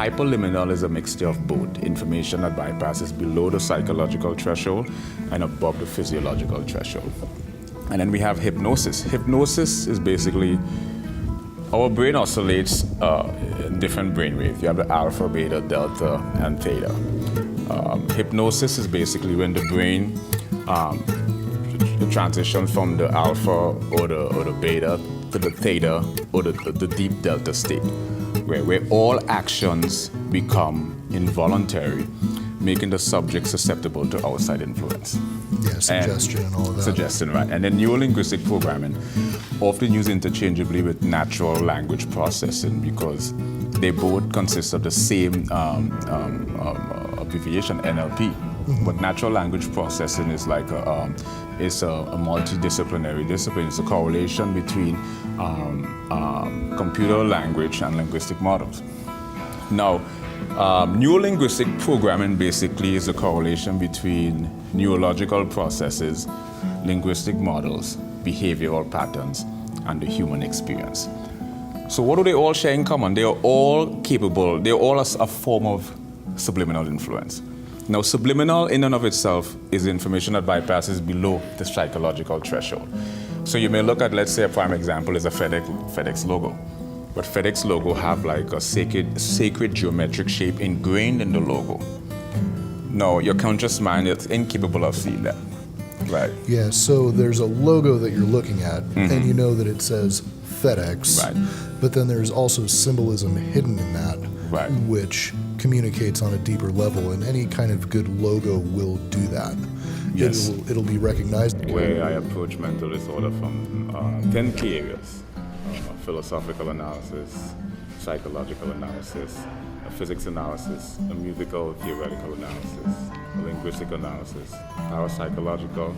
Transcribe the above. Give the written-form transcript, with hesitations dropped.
hyperliminal is a mixture of both information that bypasses below the psychological threshold and above the physiological threshold. And then we have hypnosis. Hypnosis is basically, our brain oscillates in different brain waves. You have the alpha, beta, delta, and theta. Hypnosis is basically when the brain transitions from the alpha or the beta to the theta or the deep delta state, where all actions become involuntary, making the subject susceptible to outside influence. Yeah, suggestion and all of that. Suggestion, right. And then neuro-linguistic programming, often used interchangeably with natural language processing because they both consist of the same abbreviation, NLP. Mm-hmm. But natural language processing is like a multidisciplinary discipline. It's a correlation between computer language and linguistic models. Now, neuro-linguistic programming basically is a correlation between neurological processes, linguistic models, behavioral patterns, and the human experience. So what do they all share in common? They are all capable, they're all a form of subliminal influence. Now, subliminal in and of itself is information that bypasses below the psychological threshold. So you may look at, let's say a prime example is a FedEx logo. But FedEx logo have like a sacred geometric shape ingrained in the logo. No, your conscious mind is incapable of seeing that, right? Yeah, so there's a logo that you're looking at, and you know that it says FedEx, right. But then there's also symbolism hidden in that, right, which communicates on a deeper level, and any kind of good logo will do that. Yes. It'll be recognized. Where I approach mental disorder from 10 key areas. Philosophical analysis, psychological analysis, a physics analysis, a musical theoretical analysis, a linguistic analysis, parapsychological